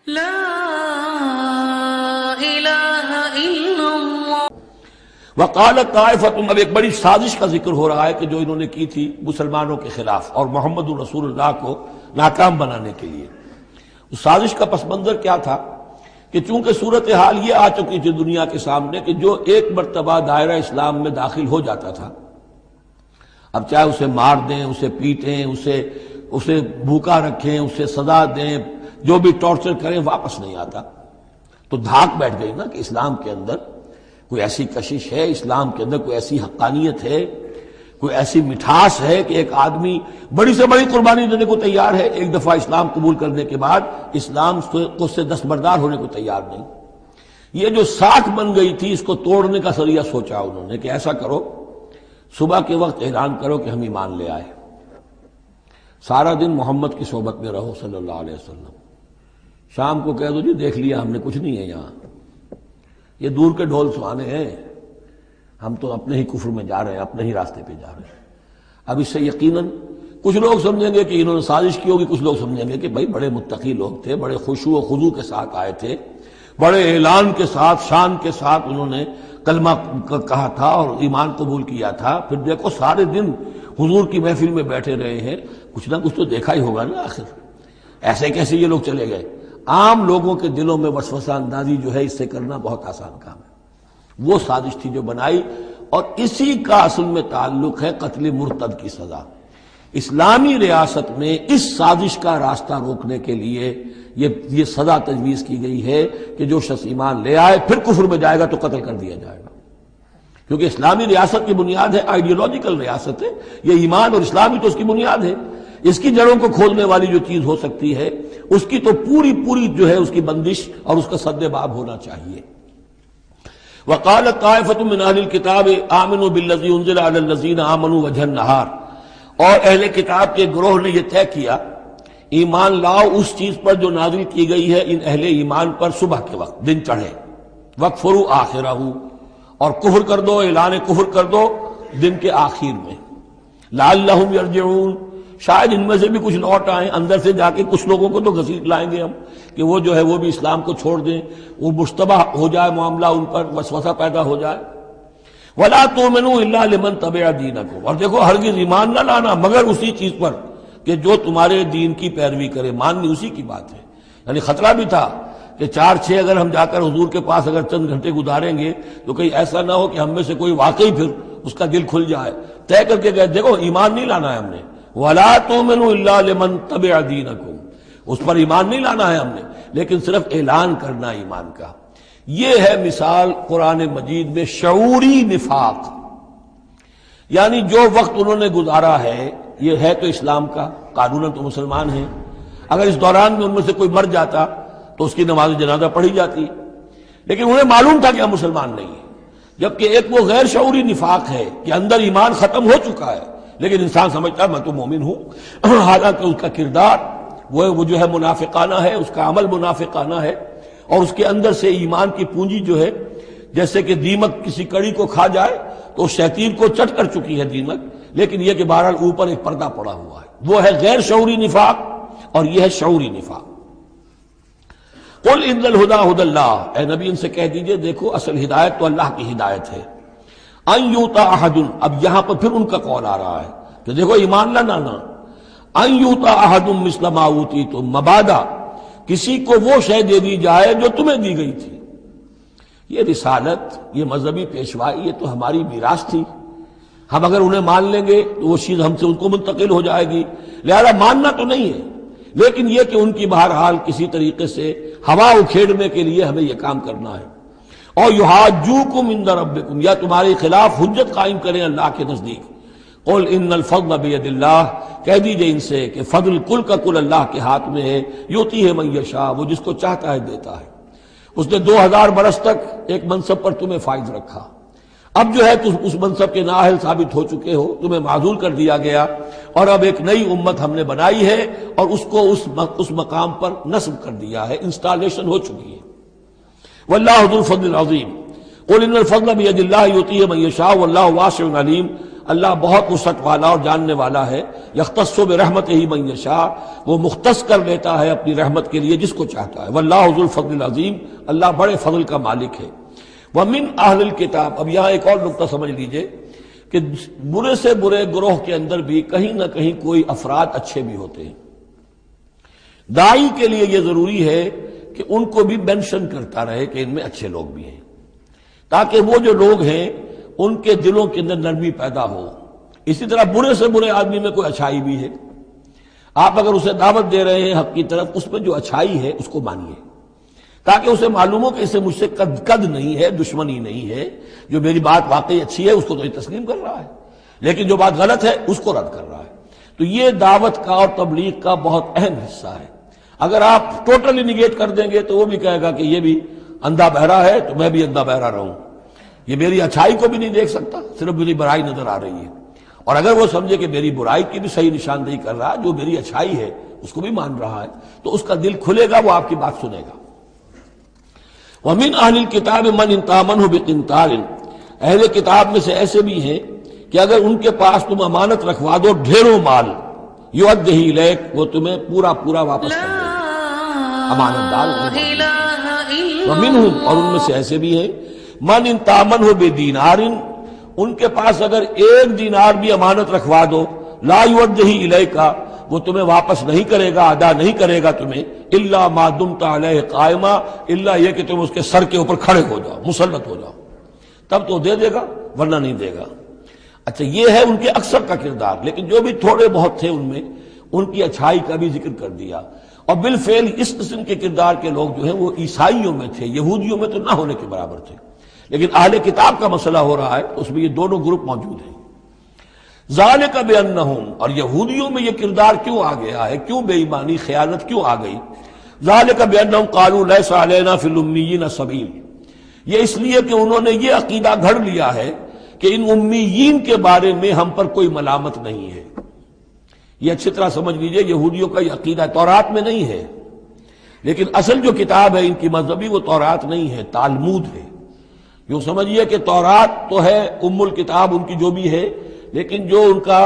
لا الہ الا اللہ۔ وقالت طائفۃ، اب ایک بڑی سازش کا ذکر ہو رہا ہے کہ جو انہوں نے کی تھی مسلمانوں کے خلاف اور محمد رسول اللہ کو ناکام بنانے کے لیے۔ اس سازش کا پس منظر کیا تھا کہ چونکہ صورتحال یہ آ چکی تھی دنیا کے سامنے کہ جو ایک مرتبہ دائرہ اسلام میں داخل ہو جاتا تھا، اب چاہے اسے مار دیں، اسے پیٹیں، اسے بھوکا رکھیں، اسے سزا دیں، جو بھی ٹارچر کریں، واپس نہیں آتا۔ تو دھاک بیٹھ گئی نا کہ اسلام کے اندر کوئی ایسی کشش ہے، اسلام کے اندر کوئی ایسی حقانیت ہے، کوئی ایسی مٹھاس ہے کہ ایک آدمی بڑی سے بڑی قربانی دینے کو تیار ہے، ایک دفعہ اسلام قبول کرنے کے بعد اسلام کو سے دستبردار ہونے کو تیار نہیں۔ یہ جو ساکھ بن گئی تھی، اس کو توڑنے کا ذریعہ سوچا انہوں نے کہ ایسا کرو، صبح کے وقت اعلان کرو کہ ہم ایمان لے آئے، سارا دن محمد کی صحبت میں رہو صلی اللہ علیہ وسلم، شام کو کہہ دو جی دیکھ لیا ہم نے، کچھ نہیں ہے یہاں، یہ دور کے ڈھول سہانے ہیں، ہم تو اپنے ہی کفر میں جا رہے ہیں، اپنے ہی راستے پہ جا رہے ہیں۔ اب اس سے یقیناً کچھ لوگ سمجھیں گے کہ انہوں نے سازش کی ہوگی، کچھ لوگ سمجھیں گے کہ بھائی بڑے متقی لوگ تھے، بڑے خشوع و خضوع کے ساتھ آئے تھے، بڑے اعلان کے ساتھ، شان کے ساتھ انہوں نے کلمہ کہا تھا اور ایمان قبول کیا تھا، پھر دیکھو سارے دن حضور کی محفل میں بیٹھے رہے ہیں، کچھ نہ کچھ تو دیکھا ہی ہوگا نا آخر، ایسے کیسے یہ لوگ چلے گئے؟ عام لوگوں کے دلوں میں وسوسہ اندازی جو ہے اس سے کرنا بہت آسان کام ہے۔ وہ سازش تھی جو بنائی، اور اسی کا اصل میں تعلق ہے قتل مرتد کی سزا۔ اسلامی ریاست میں اس سازش کا راستہ روکنے کے لیے یہ سزا تجویز کی گئی ہے کہ جو شخص ایمان لے آئے پھر کفر میں جائے گا تو قتل کر دیا جائے گا، کیونکہ اسلامی ریاست کی بنیاد ہے، آئیڈیولوجیکل ریاست ہے یہ، ایمان اور اسلام ہی تو اس کی بنیاد ہے۔ اس کی جڑوں کو کھولنے والی جو چیز ہو سکتی ہے اس کی تو پوری جو ہے اس کی بندش اور اس کا سد باب ہونا چاہیے۔ وقالت طائفۃ من اہل الکتاب آمنوا بالذی انزل علی الذین آمنوا وجہ النہار، اور اہل کتاب کے گروہ نے یہ طے کیا ایمان لاؤ اس چیز پر جو نازل کی گئی ہے ان اہل ایمان پر صبح کے وقت، دن چڑھے، وکفروا آخرہ، اور کفر کر دو، اعلان کفر کر دو دن کے آخر میں، لعلہم یرجعون، شاید ان میں سے بھی کچھ لوٹ آئیں، اندر سے جا کے کچھ لوگوں کو تو گھسیٹ لائیں گے ہم کہ وہ جو ہے وہ بھی اسلام کو چھوڑ دیں، وہ مشتبہ ہو جائے معاملہ، ان پر وسوسہ پیدا ہو جائے۔ وَلَا تُؤْمِنُوا إِلَّا لِمَن تَبِعَ دِينَكُمْ، اور دیکھو ہرگز ایمان نہ لانا مگر اسی چیز پر کہ جو تمہارے دین کی پیروی کرے، ماننی اسی کی بات ہے۔ یعنی خطرہ بھی تھا کہ 4-6 اگر ہم جا کر حضور کے پاس اگر چند گھنٹے گزاریں گے تو کہیں ایسا نہ ہو کہ ہم میں سے کوئی واقعی پھر اس کا دل کھل جائے، طے کر کے گئے دیکھو ایمان نہیں لانا ہے ہم نے، وَلَا تُؤْمِنُوا إِلَّا لِمَن تَبِعَ دِينَكُمْ، اس پر ایمان نہیں لانا ہے ہم نے، لیکن صرف اعلان کرنا ایمان کا۔ یہ ہے مثال قرآن مجید میں شعوری نفاق، یعنی جو وقت انہوں نے گزارا ہے یہ ہے تو اسلام کا، قانوناً تو مسلمان ہیں، اگر اس دوران میں ان میں سے کوئی مر جاتا تو اس کی نماز جنازہ پڑھی جاتی، لیکن انہیں معلوم تھا کہ ہم مسلمان نہیں ہیں۔ جبکہ ایک وہ غیر شعوری نفاق ہے کہ اندر ایمان ختم ہو چکا ہے لیکن انسان سمجھتا ہے میں تو مومن ہوں، حالانکہ اس کا کردار وہ جو ہے منافقانہ ہے، اس کا عمل منافقانہ ہے، اور اس کے اندر سے ایمان کی پونجی جو ہے جیسے کہ دیمک کسی کڑی کو کھا جائے تو شیطین کو چٹ کر چکی ہے دیمک، لیکن یہ کہ بہرحال اوپر ایک پردہ پڑا ہوا ہے، وہ ہے غیر شعوری نفاق اور یہ ہے شعوری نفاق۔ قل ان الہدی ھدی اللہ، اے نبی ان سے کہہ دیجئے دیکھو اصل ہدایت تو اللہ کی ہدایت ہے۔ ان یؤتی احد، اب یہاں پر پھر ان کا قول آ رہا ہے کہ دیکھو ایمان نہ لانا، ان یؤتی احد مثل ما اوتیتم، مبادا کسی کو وہ شے دے دی جائے جو تمہیں دی گئی تھی۔ یہ رسالت، یہ مذہبی پیشوائی، یہ تو ہماری میراث تھی، ہم اگر انہیں مان لیں گے تو وہ چیز ہم سے ان کو منتقل ہو جائے گی، لہذا ماننا تو نہیں ہے، لیکن یہ کہ ان کی بہرحال کسی طریقے سے ہوا اکھیڑنے کے لیے ہمیں یہ کام کرنا ہے۔ اور یحاجوکم عند ربکم، یا تمہارے خلاف حجت قائم کریں اللہ کے نزدیک۔ قل ان الفضل بید اللہ، کہہ دیجئے ان سے کہ فضل کل کا کل اللہ کے ہاتھ میں ہے، یؤتی ہے من یشاء، وہ جس کو چاہتا ہے دیتا ہے۔ اس نے 2000 برس تک ایک منصب پر تمہیں فائز رکھا، اب جو ہے تم اس منصب کے نااہل ثابت ہو چکے ہو، تمہیں معزول کر دیا گیا، اور اب ایک نئی امت ہم نے بنائی ہے اور اس کو اس مقام پر نصب کر دیا ہے، انسٹالیشن ہو چکی ہے۔ واللہ ذو الفضل العظیم، قل ان الفضل بید اللہ یؤتیہ من یشاء واللہ واسع علیم۔ اللہ بہت وسعت والا اور جاننے والا ہے، یختص برحمتہ من یشاء، وہ مختص کر لیتا ہے اپنی رحمت کے لیے جس کو چاہتا ہے، واللہ ذو الفضل العظیم، اللہ بڑے فضل کا مالک ہے۔ ومن اہل الکتاب، اب یہاں ایک اور نقطہ سمجھ لیجئے کہ برے سے برے گروہ کے اندر بھی کہیں نہ کہیں کوئی افراد اچھے بھی ہوتے ہیں۔ داعی کے لیے یہ ضروری ہے کہ ان کو بھی مینشن کرتا رہے کہ ان میں اچھے لوگ بھی ہیں، تاکہ وہ جو لوگ ہیں ان کے دلوں کے اندر نرمی پیدا ہو۔ اسی طرح برے سے برے آدمی میں کوئی اچھائی بھی ہے، آپ اگر اسے دعوت دے رہے ہیں حق کی طرف، اس میں جو اچھائی ہے اس کو مانیے، تاکہ اسے معلوم ہو کہ اسے مجھ سے قد نہیں ہے، دشمنی نہیں ہے، جو میری بات واقعی اچھی ہے اس کو تو یہ تسلیم کر رہا ہے، لیکن جو بات غلط ہے اس کو رد کر رہا ہے۔ تو یہ دعوت کا اور تبلیغ کا بہت اہم حصہ ہے۔ اگر آپ ٹوٹلی نگیٹ کر دیں گے تو وہ بھی کہے گا کہ یہ بھی اندھا بہرا ہے تو میں بھی اندھا بہرا رہوں، یہ میری اچھائی کو بھی نہیں دیکھ سکتا، صرف میری برائی نظر آ رہی ہے۔ اور اگر وہ سمجھے کہ میری برائی کی بھی صحیح نشاندہی کر رہا ہے، جو میری اچھائی ہے اس کو بھی مان رہا ہے، تو اس کا دل کھلے گا، وہ آپ کی بات سنے گا۔ وَمِنْ أَهْلِ الْكِتَابِ مَنْ إِنْ تَأْمَنْهُ بِقِنْطَارٍ، اہل کتاب میں سے ایسے بھی ہیں کہ اگر ان کے پاس تم امانت رکھوا دو ڈھیروں مال، یؤدہ الیک، وہ تمہیں پورا پورا واپس کر دے گا، امانت دار۔ وَمِنْهُمْ، اور ان میں سے ایسے بھی ہیں، مَنْ إِنْ تَأْمَنْهُ بِدِینَارٍ، ان کے پاس اگر ایک دینار بھی امانت رکھوا دو، لا یؤدہ الیک، وہ تمہیں واپس نہیں کرے گا، ادا نہیں کرے گا تمہیں، الا ما دمت علیہ قائما، الا یہ کہ تم اس کے سر کے اوپر کھڑے ہو جاؤ، مسلط ہو جاؤ، تب تو دے دے گا ورنہ نہیں دے گا۔ اچھا، یہ ہے ان کے اکثر کا کردار، لیکن جو بھی تھوڑے بہت تھے ان میں ان کی اچھائی کا بھی ذکر کر دیا۔ اور بالفعل اس قسم کے کردار کے لوگ جو ہیں وہ عیسائیوں میں تھے، یہودیوں میں تو نہ ہونے کے برابر تھے، لیکن اہل کتاب کا مسئلہ ہو رہا ہے تو اس میں یہ دونوں گروپ موجود ہیں۔ ذالک بانہم، اور یہودیوں میں یہ کردار کیوں آ گیا ہے، کیوں بے ایمانی خیانت کیوں آ گئی؟ ذالک بانہم قالوا لیس علینا فی الامیین سبیل، یہ اس لیے کہ انہوں نے یہ عقیدہ گھڑ لیا ہے کہ ان امیین کے بارے میں ہم پر کوئی ملامت نہیں ہے۔ یہ اچھی طرح سمجھ لیجئے، یہودیوں کا یہ عقیدہ تورات میں نہیں ہے، لیکن اصل جو کتاب ہے ان کی مذہبی وہ تورات نہیں ہے، تالمود ہے۔ یوں سمجھیے کہ تورات تو ہے ام الکتاب ان کی جو بھی ہے، لیکن جو ان کا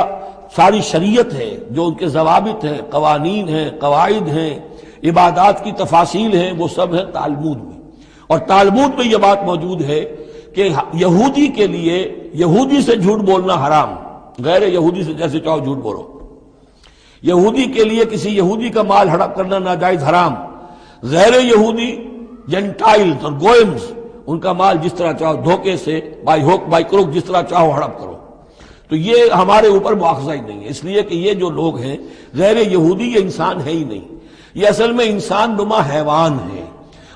ساری شریعت ہے، جو ان کے ضوابط ہیں، قوانین ہیں، قواعد ہیں، عبادات کی تفاصیل ہیں، وہ سب ہیں تالمود میں۔ اور تالمود میں یہ بات موجود ہے کہ یہودی کے لیے یہودی سے جھوٹ بولنا حرام، غیر یہودی سے جیسے چاہو جھوٹ بولو۔ یہودی کے لیے کسی یہودی کا مال ہڑپ کرنا ناجائز حرام، غیر یہودی جنٹائلز اور گوئمز ان کا مال جس طرح چاہو دھوکے سے، بائی ہوک بائی کروک، جس طرح چاہو ہڑپ کرو۔ تو یہ ہمارے اوپر مواخذہ ہی نہیں ہے، اس لیے کہ یہ جو لوگ ہیں غیر یہودی، یہ انسان ہے ہی نہیں، یہ اصل میں انسان نما حیوان ہے،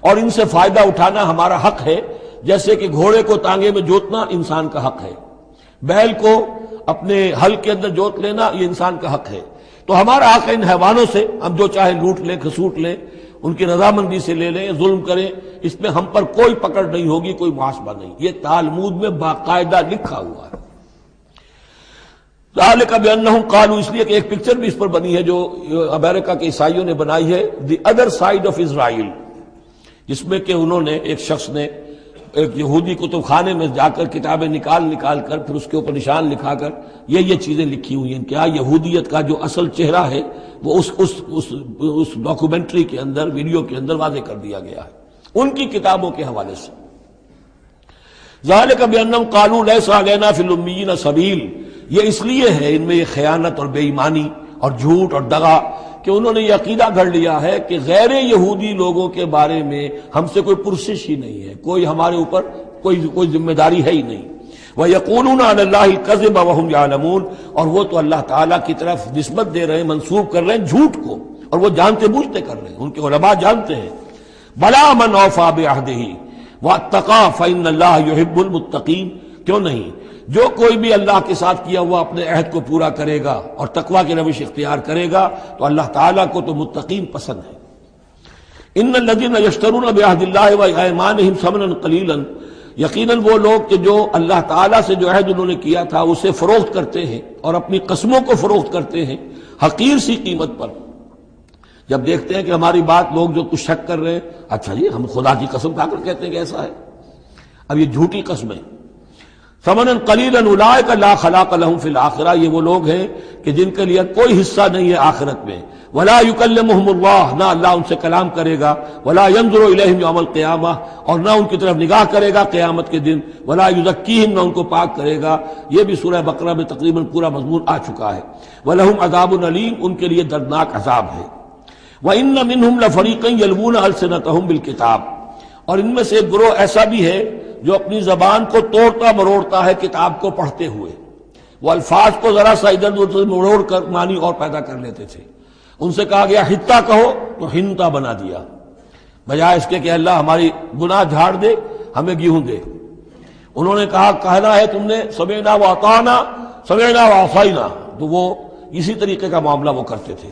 اور ان سے فائدہ اٹھانا ہمارا حق ہے، جیسے کہ گھوڑے کو تانگے میں جوتنا انسان کا حق ہے، بیل کو اپنے حل کے اندر جوت لینا یہ انسان کا حق ہے۔ تو ہمارا حق ہے ان حیوانوں سے ہم جو چاہے لوٹ لیں، کھسوٹ لیں، ان کی رضامندی سے لے لیں، ظلم کریں، اس میں ہم پر کوئی پکڑ نہیں ہوگی، کوئی محاسبہ نہیں۔ یہ تالمود میں باقاعدہ لکھا ہوا ہے۔ ذالک بانہم قالوا، اس لیے کہ ایک پکچر بھی اس پر بنی ہے جو امریکہ کے عیسائیوں نے بنائی ہے، the other side of Israel, جس میں کہ انہوں نے ایک شخص نے ایک یہودی کتب خانے میں جا کر کتابیں نکال کر پھر اس کے اوپر نشان لکھا کر یہ چیزیں لکھی ہوئی ہیں۔ کیا یہودیت کا جو اصل چہرہ ہے وہ اس ڈاکومنٹری کے اندر، ویڈیو کے اندر واضح کر دیا گیا ہے ان کی کتابوں کے حوالے سے۔ ذالک بانہم قالوا لیس علینا فی الامیین سبیل، یہ اس لیے ہے ان میں یہ خیانت اور بے ایمانی اور جھوٹ اور دغا کہ انہوں نے یہ عقیدہ گھڑ لیا ہے کہ غیر یہودی لوگوں کے بارے میں ہم سے کوئی پرسش ہی نہیں ہے، کوئی ہمارے اوپر کوئی ذمہ داری ہے ہی نہیں۔ وَيَقُولُونَ عَلَى اللَّهِ الْكَذِبَ وَهُمْ يَعْلَمُونَ، اور وہ تو اللہ تعالیٰ کی طرف نسبت دے رہے ہیں، منسوب کر رہے ہیں جھوٹ کو، اور وہ جانتے بوجھتے کر رہے ہیں، ان کے علماء جانتے ہیں۔ بَلَا مَنْ أَوْفَىٰ بِعَهْدِهِ وَاتَّقَىٰ فَإِنَّ اللَّهَ يُحِبُّ الْمُتَّقِينَ، کیوں نہیں، جو کوئی بھی اللہ کے ساتھ کیا ہوا اپنے عہد کو پورا کرے گا اور تقویٰ کی روش اختیار کرے گا تو اللہ تعالیٰ کو تو متقین پسند ہے۔ ان الذین یشترون بعہد اللہ وایمانہم ثمنا قلیلا، یقیناً وہ لوگ کہ جو اللہ تعالیٰ سے جو عہد انہوں نے کیا تھا اسے فروخت کرتے ہیں اور اپنی قسموں کو فروخت کرتے ہیں حقیر سی قیمت پر۔ جب دیکھتے ہیں کہ ہماری بات لوگ جو کچھ شک کر رہے ہیں، اچھا جی ہم خدا کی قسم کھا کر کہتے ہیں کہ ایسا ہے، اب یہ جھوٹی قسمیں، ثمنا قلیلا اولئک لا خلاق لهم فی الآخرہ، یہ وہ لوگ ہیں کہ جن کے لیے کوئی حصہ نہیں ہے آخرت میں. ولا یکلمہم اللہ، نہ اللہ ان سے کلام کرے گا. ولا ینظر الیہم یوم القیامہ، اور نہ ان کی طرف نگاہ کرے گا قیامت کے دن. ولا یزکیہم، نہ ان کو پاک کرے گا. یہ بھی سورہ بقرہ میں تقریباً پورا مضمون آ چکا ہے. ولہم عذاب علیم، ان کے لیے دردناک عذاب ہے. وَإِنَّ مِنْهُمْ لَفَرِيقًا يَلْوُونَ أَلْسِنَتَهُم بِالْكِتَابِ، اور ان میں سے ایک گروہ ایسا بھی ہے جو اپنی زبان کو توڑتا مروڑتا ہے کتاب کو پڑھتے ہوئے. وہ الفاظ کو ذرا سا ادھر ادھر مروڑ کر معنی اور پیدا کر لیتے تھے. ان سے کہا گیا حتہ کہو تو ہنتا بنا دیا، بجائے اس کے کہ اللہ ہماری گناہ جھاڑ دے، ہمیں گیہوں دے. انہوں نے کہا کہنا ہے تم نے سمعنا واطعنا، سمعنا وعصینا، تو وہ اسی طریقے کا معاملہ وہ کرتے تھے.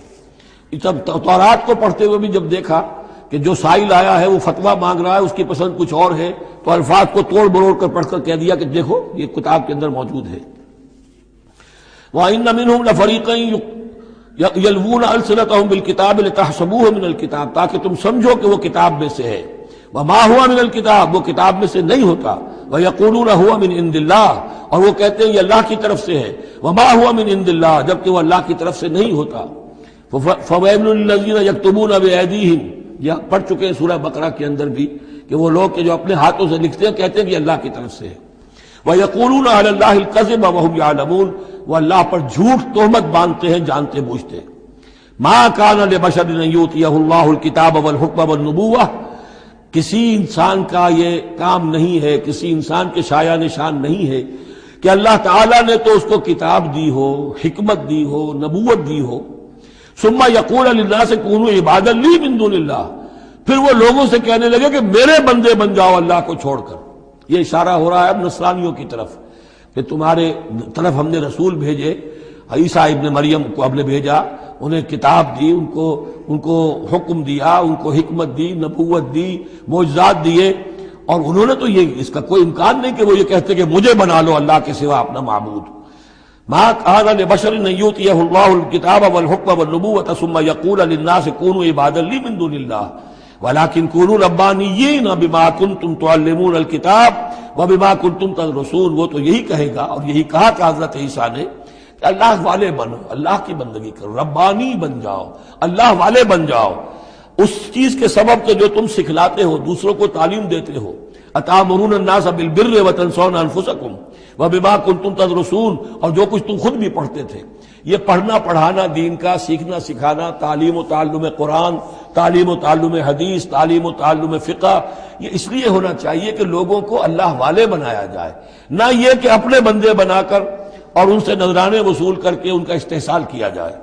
جب تورات کو پڑھتے ہوئے بھی جب دیکھا کہ جو سائل آیا ہے وہ فتویٰ مانگ رہا ہے، اس کی پسند کچھ اور ہے، تو الفاظ کو توڑ بروڑ کر پڑھ کر کہہ دیا کہ دیکھو یہ کتاب کے اندر موجود ہے. وَإِنَّ مِنْهُمْ لَفَرِيقًا يَلْوُونَ أَلْسِنَتَهُم بِالْكِتَابِ لِتَحْسَبُوهُ مِنَ الْكِتَابِ، تاکہ تم سمجھو کہ وہ کتاب میں سے ہے. وَمَا هُوَ مِنَ الْكِتَابِ، وہ کتاب میں سے نہیں ہوتا. وَيَقُولُونَ هُوَ مِنْ عِنْدِ اللَّهِ، اور وہ کہتے ہیں یہ اللہ کی طرف سے ہے. وَمَا هُوَ مِنْ عِنْدِ اللَّهِ، جبکہ وہ اللہ کی طرف سے نہیں ہوتا. فَوَيْلٌ لِّلَّذِينَ يَكْتُبُونَ بِأَيْدِيهِمْ، یہ پڑھ چکے ہیں سورہ بقرہ کے اندر بھی کہ وہ لوگ جو اپنے ہاتھوں سے لکھتے ہیں کہتے ہیں کہ اللہ کی طرف سے ہے. وَيَقُولُونَ عَلَى اللَّهِ الْكَذِبَ وَهُمْ يَعْلَمُونَ، وہ اللہ پر جھوٹ تہمت باندھتے ہیں جانتے بوجھتے. مَا كَانَ لِبَشَرٍ أَن يُؤْتِيَهُ اللَّهُ الْكِتَابَ وَالْحُكْمَ وَالنُّبُوَّةَ، کسی انسان کا یہ کام نہیں ہے، کسی انسان کے شایہ نشان نہیں ہے کہ اللہ تعالیٰ نے تو اس کو کتاب دی ہو، حکمت دی ہو، نبوت دی ہو. ثم یقول للناس کونوا عبادا لی من دون اللہ، پھر وہ لوگوں سے کہنے لگے کہ میرے بندے بن جاؤ اللہ کو چھوڑ کر. یہ اشارہ ہو رہا ہے اب نصرانیوں کی طرف کہ تمہارے طرف ہم نے رسول بھیجے، عیسیٰ ابن مریم کو ہم نے بھیجا، انہیں کتاب دی، ان کو حکم دیا، ان کو حکمت دی، نبوت دی، معجزات دیے، اور انہوں نے تو یہ اس کا کوئی امکان نہیں کہ وہ یہ کہتے کہ مجھے بنا لو اللہ کے سوا اپنا معبود. ما كان لبشر ان يؤتيه الله الكتاب والحكم والنبوة ثم يقول للناس كونوا عبادا لي من دون الله ولكن كونوا ربانيين بما كنتم تعلمون الكتاب وبما كنتم تدرسون. وہ تو یہی کہے گا، اور یہی کہا کہ حضرت عیسیٰ نے کہ اللہ والے بنو، اللہ کی بندگی کرو، ربانی بن جاؤ، اللہ والے بن جاؤ، اس چیز کے سبب کہ جو تم سکھلاتے ہو، دوسروں کو تعلیم دیتے ہو. اتامرون الناس بالبر وتنسون انفسکم وبما کنتم تدرسون، اور جو کچھ تم خود بھی پڑھتے تھے. یہ پڑھنا پڑھانا دین کا، سیکھنا سکھانا، تعلیم و تعلم قرآن، تعلیم و تعلم حدیث، تعلیم و تعلم فقہ، یہ اس لیے ہونا چاہیے کہ لوگوں کو اللہ والے بنایا جائے، نہ یہ کہ اپنے بندے بنا کر اور ان سے نذرانے وصول کر کے ان کا استحصال کیا جائے.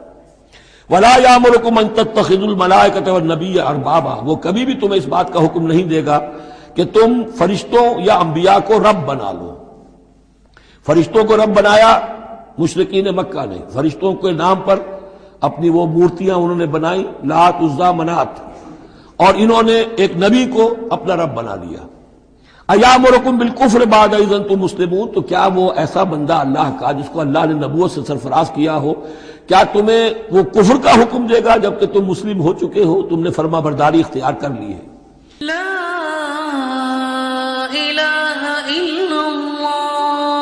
وَلَا يَأْمُرُكُمْ أَن تَتَّخِذُوا الْمَلَائِكَةَ وَالنَّبِيَّ أَرْبَابًا، وہ کبھی بھی تمہیں اس بات کا حکم نہیں دے گا کہ تم فرشتوں یا انبیاء کو رب بنا لو. فرشتوں کو رب بنایا مشرکین مکہ نے، فرشتوں کے نام پر اپنی وہ مورتیاں انہوں نے بنائی، لات، عزا، منات، اور انہوں نے ایک نبی کو اپنا رب بنا لیا. ایامرکم بالکفر بعد اذ انتم مسلمون، تو کیا وہ ایسا بندہ اللہ کا جس کو اللہ نے نبوت سے سرفراز کیا ہو، کیا تمہیں وہ کفر کا حکم دے گا جبکہ تم مسلم ہو چکے ہو، تم نے فرما برداری اختیار کر لی ہے. لا الہ